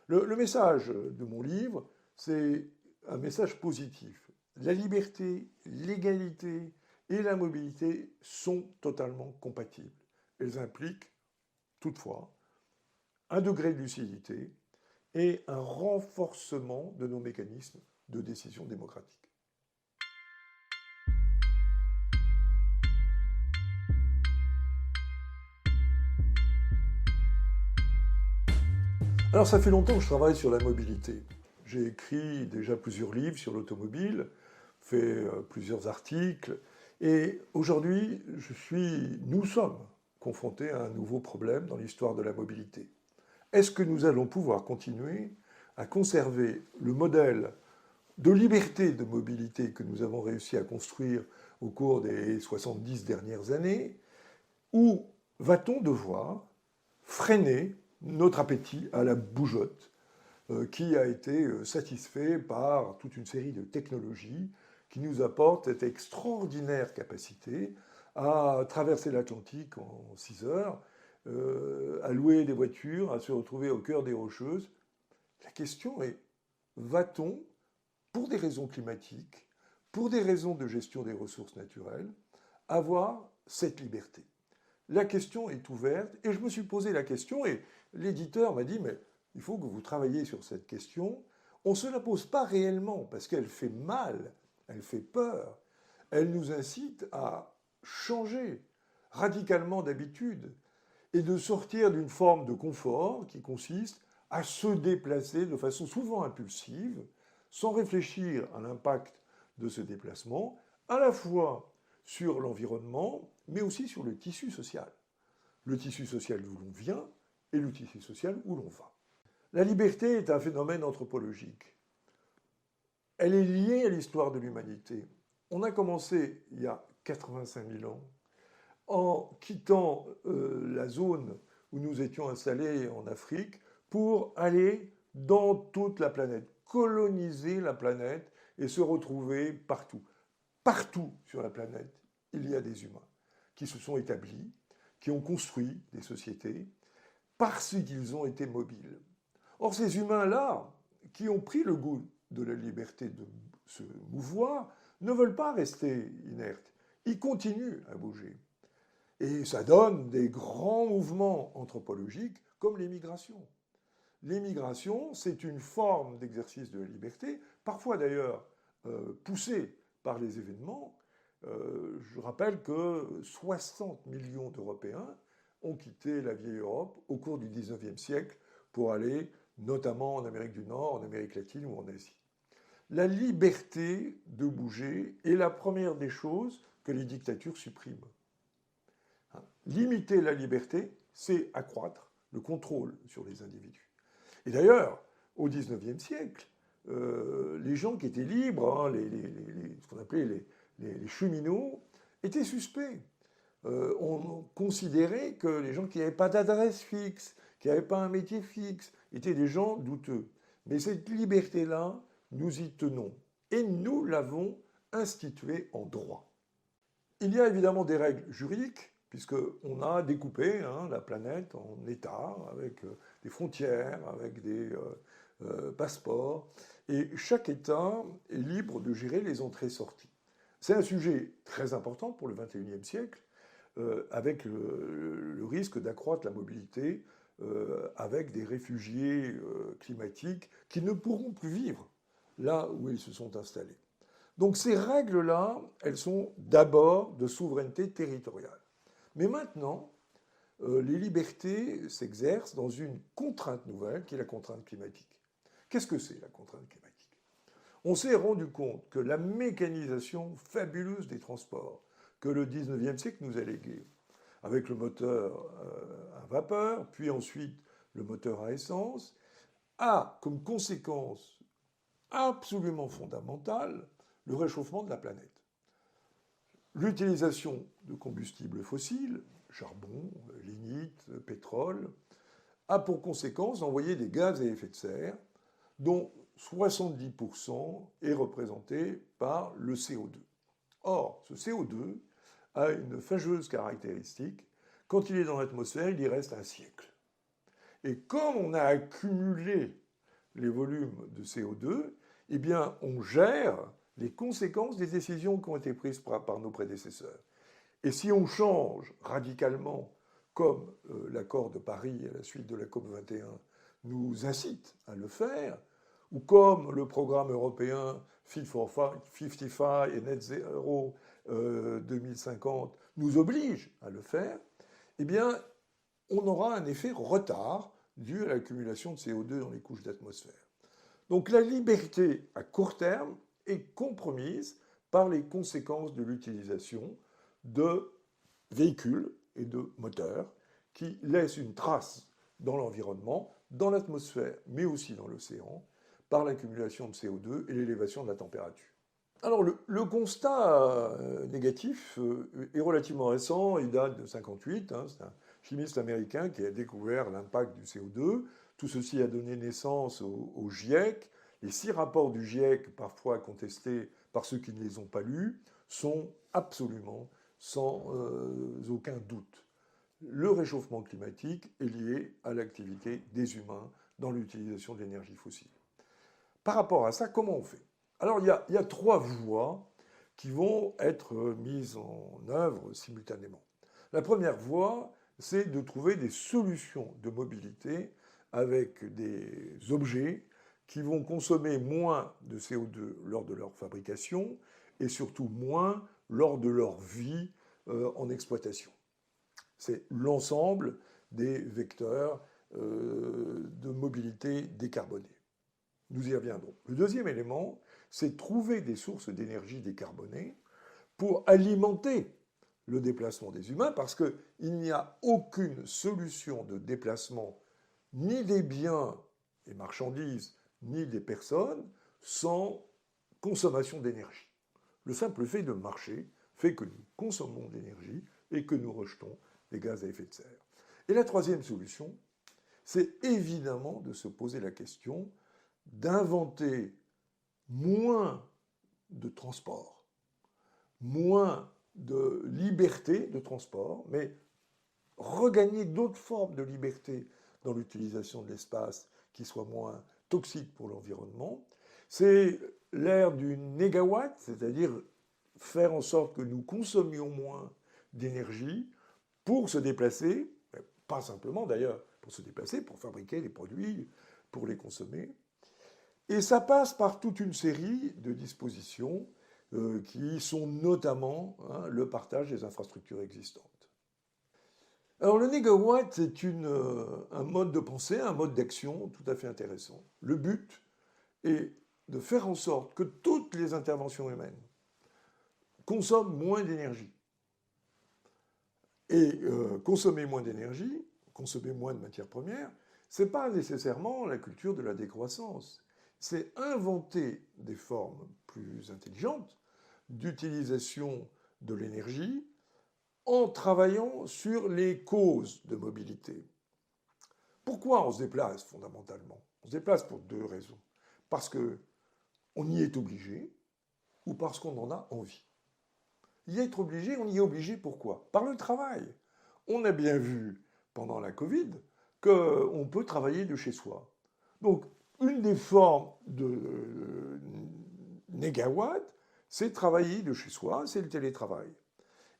Le message de mon livre, c'est un message positif. La liberté, l'égalité et la mobilité sont totalement compatibles. Elles impliquent toutefois un degré de lucidité et un renforcement de nos mécanismes de décision démocratique. Alors ça fait longtemps que je travaille sur la mobilité. J'ai écrit déjà plusieurs livres sur l'automobile, fait plusieurs articles, et aujourd'hui, nous sommes confrontés à un nouveau problème dans l'histoire de la mobilité. Est-ce que nous allons pouvoir continuer à conserver le modèle de liberté de mobilité que nous avons réussi à construire au cours des 70 dernières années, ou va-t-on devoir freiner notre appétit à la bougeotte qui a été satisfait par toute une série de technologies qui nous apportent cette extraordinaire capacité à traverser l'Atlantique en 6 heures, à louer des voitures, à se retrouver au cœur des Rocheuses. La question est, va-t-on, pour des raisons climatiques, pour des raisons de gestion des ressources naturelles, avoir cette liberté? La question est ouverte et je me suis posé la question et l'éditeur m'a dit mais il faut que vous travailliez sur cette question. On ne se la pose pas réellement parce qu'elle fait mal, elle fait peur. Elle nous incite à changer radicalement d'habitude et de sortir d'une forme de confort qui consiste à se déplacer de façon souvent impulsive, sans réfléchir à l'impact de ce déplacement, à la fois sur l'environnement, mais aussi sur le tissu social. Le tissu social d'où l'on vient et le tissu social où l'on va. La liberté est un phénomène anthropologique. Elle est liée à l'histoire de l'humanité. On a commencé il y a 85 000 ans en quittant la zone où nous étions installés en Afrique pour aller dans toute la planète, coloniser la planète et se retrouver partout. Partout sur la planète, il y a des humains qui se sont établis, qui ont construit des sociétés parce qu'ils ont été mobiles. Or, ces humains-là, qui ont pris le goût de la liberté de se mouvoir, ne veulent pas rester inertes. Ils continuent à bouger. Et ça donne des grands mouvements anthropologiques comme l'émigration. L'émigration, c'est une forme d'exercice de la liberté, parfois d'ailleurs poussée par les événements. Je rappelle que 60 millions d'Européens ont quitté la vieille Europe au cours du XIXe siècle pour aller notamment en Amérique du Nord, en Amérique latine ou en Asie. La liberté de bouger est la première des choses que les dictatures suppriment. Limiter la liberté, c'est accroître le contrôle sur les individus. Et d'ailleurs, au XIXe siècle, les gens qui étaient libres, ce qu'on appelait les cheminots, étaient suspects. On considérait que les gens qui n'avaient pas d'adresse fixe, qui n'avaient pas un métier fixe, étaient des gens douteux. Mais cette liberté-là, nous y tenons. Et nous l'avons instituée en droit. Il y a évidemment des règles juridiques, puisqu'on a découpé la planète en États, avec des frontières, avec des passeports. Et chaque État est libre de gérer les entrées-sorties. C'est un sujet très important pour le XXIe siècle, avec le risque d'accroître la mobilité avec des réfugiés climatiques qui ne pourront plus vivre là où ils se sont installés. Donc ces règles-là, elles sont d'abord de souveraineté territoriale. Mais maintenant, les libertés s'exercent dans une contrainte nouvelle qui est la contrainte climatique. Qu'est-ce que c'est la contrainte climatique? On s'est rendu compte que la mécanisation fabuleuse des transports que le 19e siècle nous a léguée, avec le moteur à vapeur, puis ensuite le moteur à essence, a comme conséquence absolument fondamentale le réchauffement de la planète. L'utilisation de combustibles fossiles, charbon, lignite, pétrole, a pour conséquence d'envoyer des gaz à effet de serre, dont 70% est représenté par le CO2. Or, ce CO2 a une fâcheuse caractéristique. Quand il est dans l'atmosphère, il y reste un siècle. Et comme on a accumulé les volumes de CO2, eh bien, on gère les conséquences des décisions qui ont été prises par nos prédécesseurs. Et si on change radicalement, comme l'accord de Paris à la suite de la COP 21 nous incite à le faire, ou comme le programme européen Fit for 55 et Net Zero 2050 nous oblige à le faire, eh bien, on aura un effet retard dû à l'accumulation de CO2 dans les couches d'atmosphère. Donc la liberté à court terme est compromise par les conséquences de l'utilisation de véhicules et de moteurs qui laissent une trace dans l'environnement, dans l'atmosphère, mais aussi dans l'océan, par l'accumulation de CO2 et l'élévation de la température. Alors le constat négatif est relativement récent, il date de 1958, c'est un chimiste américain qui a découvert l'impact du CO2. Tout ceci a donné naissance au GIEC. Les 6 rapports du GIEC, parfois contestés par ceux qui ne les ont pas lus, sont absolument sans aucun doute. Le réchauffement climatique est lié à l'activité des humains dans l'utilisation de l'énergie fossile. Par rapport à ça, comment on fait? Alors il y a 3 voies qui vont être mises en œuvre simultanément. La première voie, c'est de trouver des solutions de mobilité avec des objets qui vont consommer moins de CO2 lors de leur fabrication et surtout moins lors de leur vie en exploitation. C'est l'ensemble des vecteurs de mobilité décarbonée. Nous y reviendrons. Le deuxième élément, c'est trouver des sources d'énergie décarbonées pour alimenter le déplacement des humains, parce qu'il n'y a aucune solution de déplacement, ni des biens et marchandises, ni des personnes, sans consommation d'énergie. Le simple fait de marcher fait que nous consommons d'énergie et que nous rejetons des gaz à effet de serre. Et la troisième solution, c'est évidemment de se poser la question d'inventer moins de transport, moins de liberté de transport, mais regagner d'autres formes de liberté dans l'utilisation de l'espace qui soient moins toxiques pour l'environnement. C'est l'ère du négawatt, c'est-à-dire faire en sorte que nous consommions moins d'énergie pour se déplacer, pas simplement d'ailleurs pour se déplacer, pour fabriquer des produits, pour les consommer. Et ça passe par toute une série de dispositions qui sont notamment le partage des infrastructures existantes. Alors le négawatt, c'est un mode de pensée, un mode d'action tout à fait intéressant. Le but est de faire en sorte que toutes les interventions humaines consomment moins d'énergie. Et consommer moins d'énergie, consommer moins de matières premières, ce n'est pas nécessairement la culture de la décroissance. C'est inventer des formes plus intelligentes d'utilisation de l'énergie en travaillant sur les causes de mobilité. Pourquoi on se déplace fondamentalement? On se déplace pour 2 raisons. Parce qu'on y est obligé ou parce qu'on en a envie. Y être obligé, on y est obligé pourquoi? Par le travail. On a bien vu pendant la Covid qu'on peut travailler de chez soi. Donc, une des formes de négawatt, c'est travailler de chez soi, c'est le télétravail.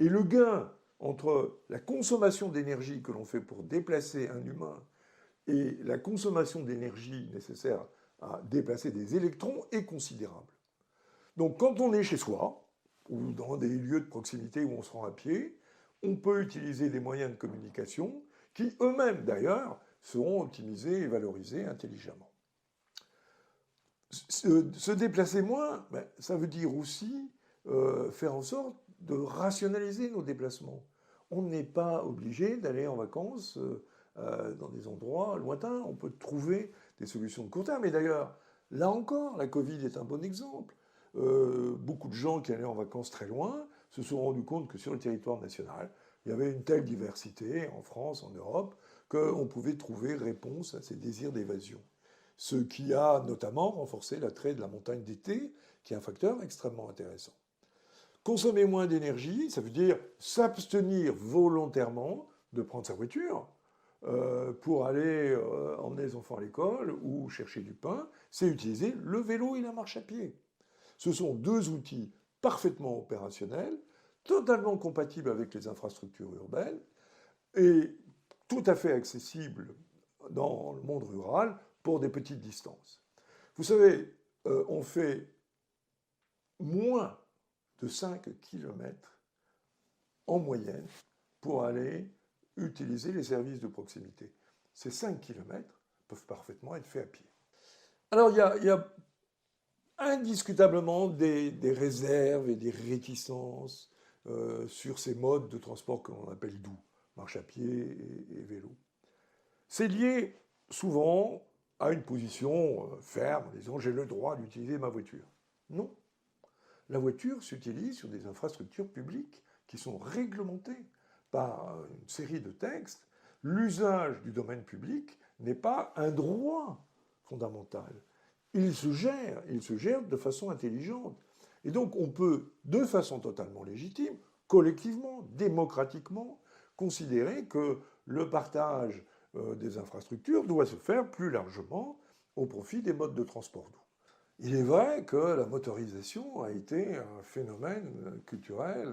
Et le gain entre la consommation d'énergie que l'on fait pour déplacer un humain et la consommation d'énergie nécessaire à déplacer des électrons est considérable. Donc quand on est chez soi, ou dans des lieux de proximité où on se rend à pied, on peut utiliser des moyens de communication qui eux-mêmes d'ailleurs seront optimisés et valorisés intelligemment. Se déplacer moins, ça veut dire aussi faire en sorte de rationaliser nos déplacements. On n'est pas obligé d'aller en vacances dans des endroits lointains. On peut trouver des solutions de court terme. Et d'ailleurs, là encore, la Covid est un bon exemple. Beaucoup de gens qui allaient en vacances très loin se sont rendus compte que sur le territoire national, il y avait une telle diversité, en France, en Europe, qu'on pouvait trouver réponse à ces désirs d'évasion. Ce qui a notamment renforcé l'attrait de la montagne d'été, qui est un facteur extrêmement intéressant. Consommer moins d'énergie, ça veut dire s'abstenir volontairement de prendre sa voiture. pour aller emmener les enfants à l'école ou chercher du pain, c'est utiliser le vélo et la marche à pied. Ce sont deux outils parfaitement opérationnels, totalement compatibles avec les infrastructures urbaines et tout à fait accessibles dans le monde rural pour des petites distances. Vous savez, on fait moins de 5 km en moyenne pour aller utiliser les services de proximité. Ces 5 km peuvent parfaitement être faits à pied. Alors il y a indiscutablement des réserves et des réticences sur ces modes de transport que l'on appelle doux, marche à pied et vélo. C'est lié souvent à une position ferme, en disant j'ai le droit d'utiliser ma voiture. Non. La voiture s'utilise sur des infrastructures publiques qui sont réglementées par une série de textes. L'usage du domaine public n'est pas un droit fondamental. Il se gère de façon intelligente. Et donc on peut, de façon totalement légitime, collectivement, démocratiquement, considérer que le partage des infrastructures doit se faire plus largement au profit des modes de transport doux. Il est vrai que la motorisation a été un phénomène culturel,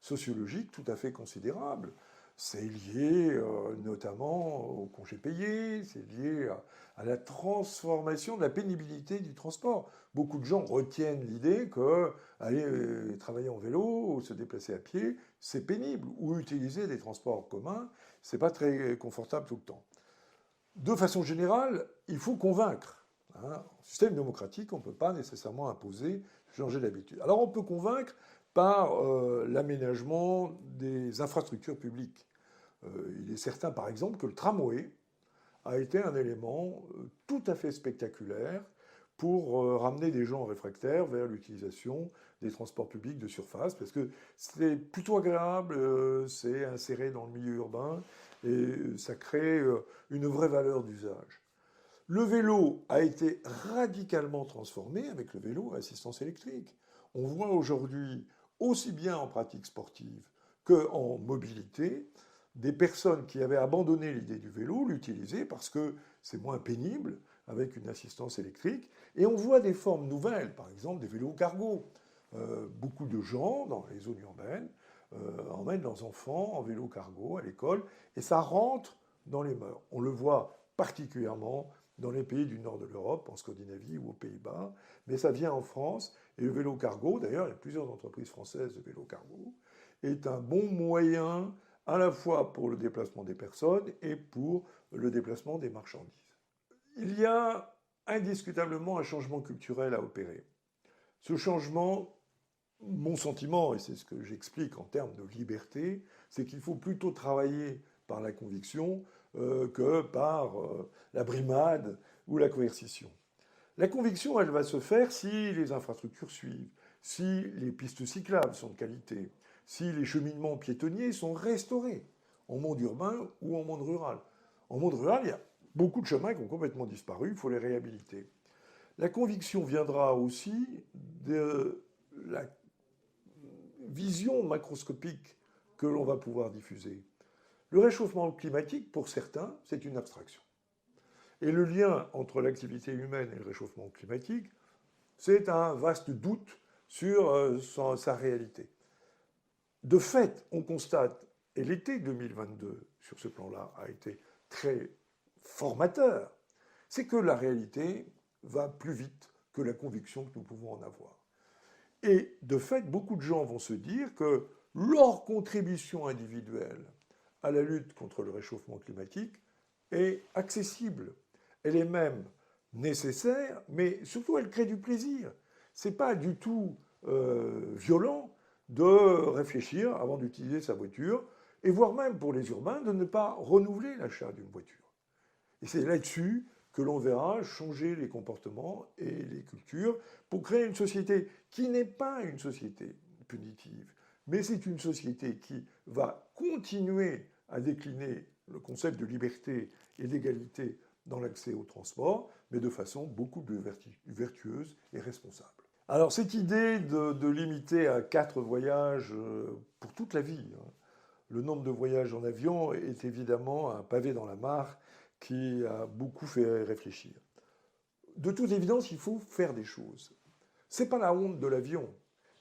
sociologique tout à fait considérable. C'est lié notamment aux congés payés, c'est lié à la transformation de la pénibilité du transport. Beaucoup de gens retiennent l'idée que aller travailler en vélo ou se déplacer à pied, c'est pénible, ou utiliser des transports en commun, c'est pas très confortable tout le temps. De façon générale, il faut convaincre. En système démocratique, on ne peut pas nécessairement imposer, changer d'habitude. Alors on peut convaincre par l'aménagement des infrastructures publiques. Il est certain, par exemple, que le tramway a été un élément tout à fait spectaculaire pour ramener des gens réfractaires vers l'utilisation des transports publics de surface, parce que c'est plutôt agréable, c'est inséré dans le milieu urbain, et ça crée une vraie valeur d'usage. Le vélo a été radicalement transformé avec le vélo à assistance électrique. On voit aujourd'hui, aussi bien en pratique sportive qu'en mobilité, des personnes qui avaient abandonné l'idée du vélo l'utiliser parce que c'est moins pénible avec une assistance électrique. Et on voit des formes nouvelles, par exemple des vélos cargo. Beaucoup de gens dans les zones urbaines emmènent leurs enfants en vélo cargo à l'école et ça rentre dans les mœurs. On le voit particulièrement dans les pays du nord de l'Europe, en Scandinavie ou aux Pays-Bas, mais ça vient en France, et le vélo cargo, d'ailleurs il y a plusieurs entreprises françaises de vélo cargo, est un bon moyen à la fois pour le déplacement des personnes et pour le déplacement des marchandises. Il y a indiscutablement un changement culturel à opérer. Ce changement, mon sentiment, et c'est ce que j'explique en termes de liberté, c'est qu'il faut plutôt travailler par la conviction que par la brimade ou la coercition. La conviction, elle va se faire si les infrastructures suivent, si les pistes cyclables sont de qualité, si les cheminements piétonniers sont restaurés, en monde urbain ou en monde rural. En monde rural, il y a beaucoup de chemins qui ont complètement disparu, il faut les réhabiliter. La conviction viendra aussi de la vision macroscopique que l'on va pouvoir diffuser. Le réchauffement climatique, pour certains, c'est une abstraction. Et le lien entre l'activité humaine et le réchauffement climatique, c'est un vaste doute sur sa réalité. De fait, on constate, et l'été 2022, sur ce plan-là, a été très formateur, c'est que la réalité va plus vite que la conviction que nous pouvons en avoir. Et de fait, beaucoup de gens vont se dire que leur contribution individuelle à la lutte contre le réchauffement climatique est accessible. Elle est même nécessaire, mais surtout elle crée du plaisir. C'est pas du tout violent de réfléchir avant d'utiliser sa voiture, et voire même pour les urbains de ne pas renouveler l'achat d'une voiture. Et c'est là-dessus que l'on verra changer les comportements et les cultures pour créer une société qui n'est pas une société punitive, mais c'est une société qui va continuer à décliner le concept de liberté et d'égalité dans l'accès au transport, mais de façon beaucoup plus vertueuse et responsable. Alors cette idée de limiter à 4 voyages pour toute la vie, le nombre de voyages en avion est évidemment un pavé dans la mare qui a beaucoup fait réfléchir. De toute évidence, il faut faire des choses. Ce n'est pas la honte de l'avion,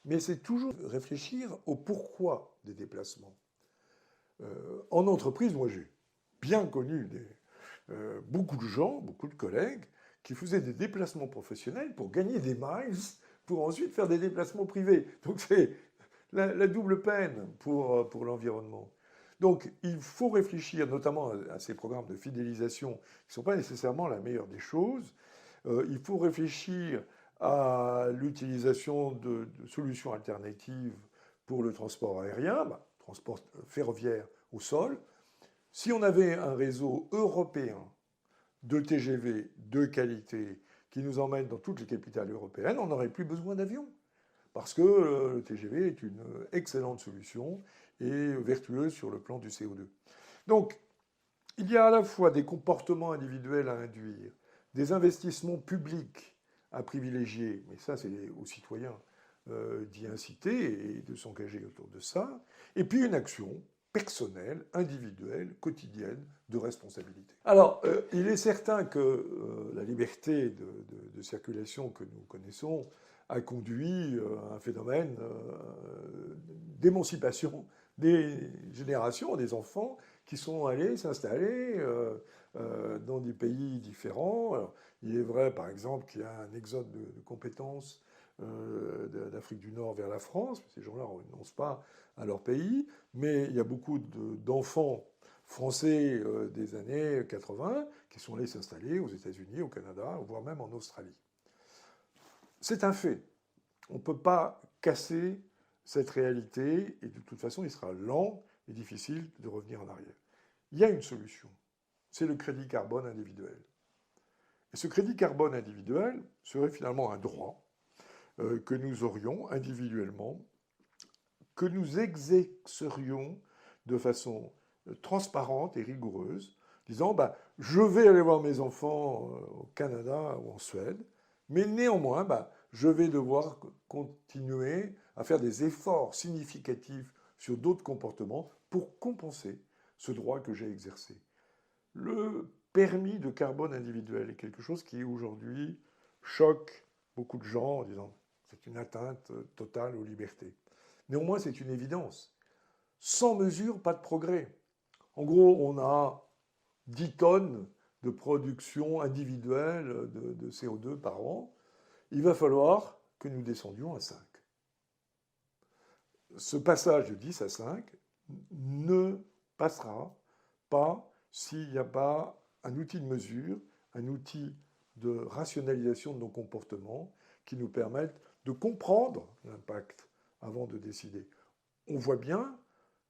mais c'est toujours réfléchir au pourquoi des déplacements. En entreprise, moi j'ai bien connu beaucoup de gens, beaucoup de collègues, qui faisaient des déplacements professionnels pour gagner des miles, pour ensuite faire des déplacements privés. Donc c'est la double peine pour l'environnement. Donc il faut réfléchir notamment à ces programmes de fidélisation qui ne sont pas nécessairement la meilleure des choses. Il faut réfléchir à l'utilisation de solutions alternatives pour le transport aérien, transport ferroviaire au sol. Si on avait un réseau européen de TGV de qualité qui nous emmène dans toutes les capitales européennes, on n'aurait plus besoin d'avions. Parce que le TGV est une excellente solution et vertueuse sur le plan du CO2. Donc, il y a à la fois des comportements individuels à induire, des investissements publics à privilégier, mais ça c'est aux citoyens d'y inciter et de s'engager autour de ça, et puis une action personnelle, individuelle, quotidienne, de responsabilité. Alors, il est certain que la liberté de circulation que nous connaissons a conduit à un phénomène d'émancipation des générations, des enfants qui sont allés s'installer dans des pays différents. Alors, il est vrai, par exemple, qu'il y a un exode de compétences d'Afrique du Nord vers la France. Ces gens-là ne renoncent pas à leur pays, mais il y a beaucoup d'enfants français des années 80 qui sont allés s'installer aux États-Unis, au Canada, voire même en Australie. C'est un fait. On ne peut pas casser cette réalité et de toute façon, il sera lent et difficile de revenir en arrière. Il y a une solution, c'est le crédit carbone individuel. Et ce crédit carbone individuel serait finalement un droit que nous aurions individuellement, que nous exercerions de façon transparente et rigoureuse, disant je vais aller voir mes enfants au Canada ou en Suède, mais néanmoins, je vais devoir continuer à faire des efforts significatifs sur d'autres comportements pour compenser ce droit que j'ai exercé. Le permis de carbone individuel est quelque chose qui aujourd'hui choque beaucoup de gens en disant c'est une atteinte totale aux libertés. Néanmoins, c'est une évidence. Sans mesure, pas de progrès. En gros, on a 10 tonnes de production individuelle de CO2 par an. Il va falloir que nous descendions à 5. Ce passage de 10 à 5 ne passera pas s'il n'y a pas un outil de mesure, un outil de rationalisation de nos comportements qui nous permettent de comprendre l'impact avant de décider. On voit bien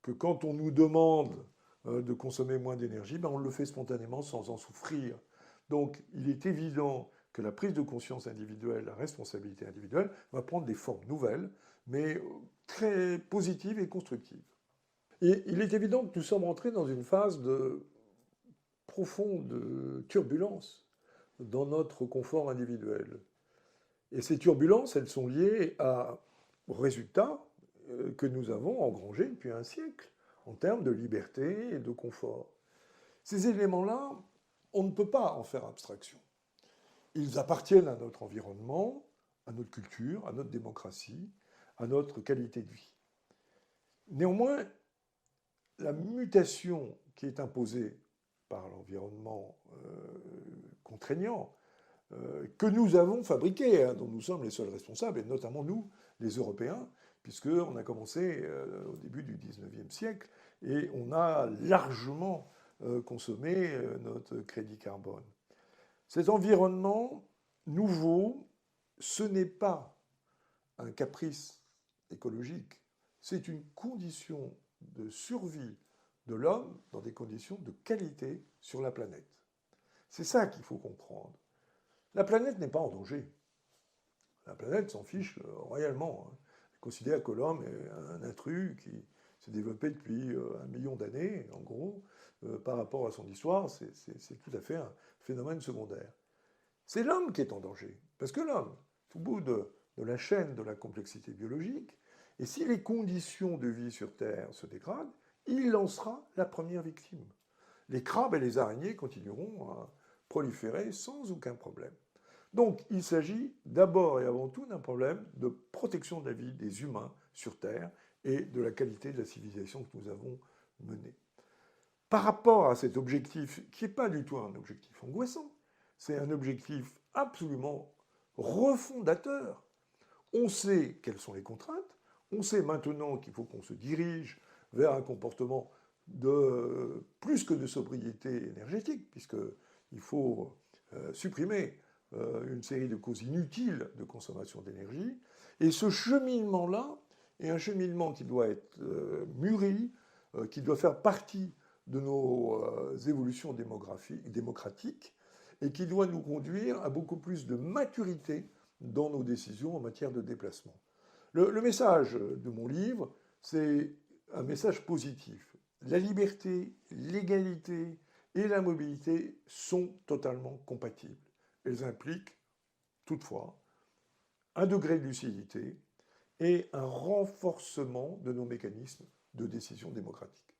que quand on nous demande de consommer moins d'énergie, on le fait spontanément sans en souffrir. Donc il est évident que la prise de conscience individuelle, la responsabilité individuelle, va prendre des formes nouvelles, mais très positives et constructives. Et il est évident que nous sommes entrés dans une phase de profonde turbulence dans notre confort individuel. Et ces turbulences, elles sont liées aux résultats que nous avons engrangés depuis un siècle en termes de liberté et de confort. Ces éléments-là, on ne peut pas en faire abstraction. Ils appartiennent à notre environnement, à notre culture, à notre démocratie, à notre qualité de vie. Néanmoins, la mutation qui est imposée par l'environnement contraignant, que nous avons fabriqué, dont nous sommes les seuls responsables, et notamment nous, les Européens, puisqu'on a commencé au début du XIXe siècle, et on a largement consommé notre crédit carbone. Cet environnement nouveau, ce n'est pas un caprice écologique, c'est une condition de survie de l'homme dans des conditions de qualité sur la planète. C'est ça qu'il faut comprendre. La planète n'est pas en danger. La planète s'en fiche royalement. Elle considère que l'homme est un intrus qui s'est développé depuis 1 million d'années, en gros, par rapport à son histoire, c'est tout à fait un phénomène secondaire. C'est l'homme qui est en danger, parce que l'homme, au bout de la chaîne de la complexité biologique, et si les conditions de vie sur Terre se dégradent, il lancera la première victime. Les crabes et les araignées continueront à proliférer sans aucun problème. Donc il s'agit d'abord et avant tout d'un problème de protection de la vie des humains sur Terre et de la qualité de la civilisation que nous avons menée. Par rapport à cet objectif, qui n'est pas du tout un objectif angoissant, c'est un objectif absolument refondateur. On sait quelles sont les contraintes, on sait maintenant qu'il faut qu'on se dirige vers un comportement de plus que de sobriété énergétique, puisqu'il faut supprimer une série de causes inutiles de consommation d'énergie. Et ce cheminement-là est un cheminement qui doit être mûri, qui doit faire partie de nos évolutions démocratiques et qui doit nous conduire à beaucoup plus de maturité dans nos décisions en matière de déplacement. Le message de mon livre, c'est un message positif. La liberté, l'égalité et la mobilité sont totalement compatibles. Elles impliquent toutefois un degré de lucidité et un renforcement de nos mécanismes de décision démocratique.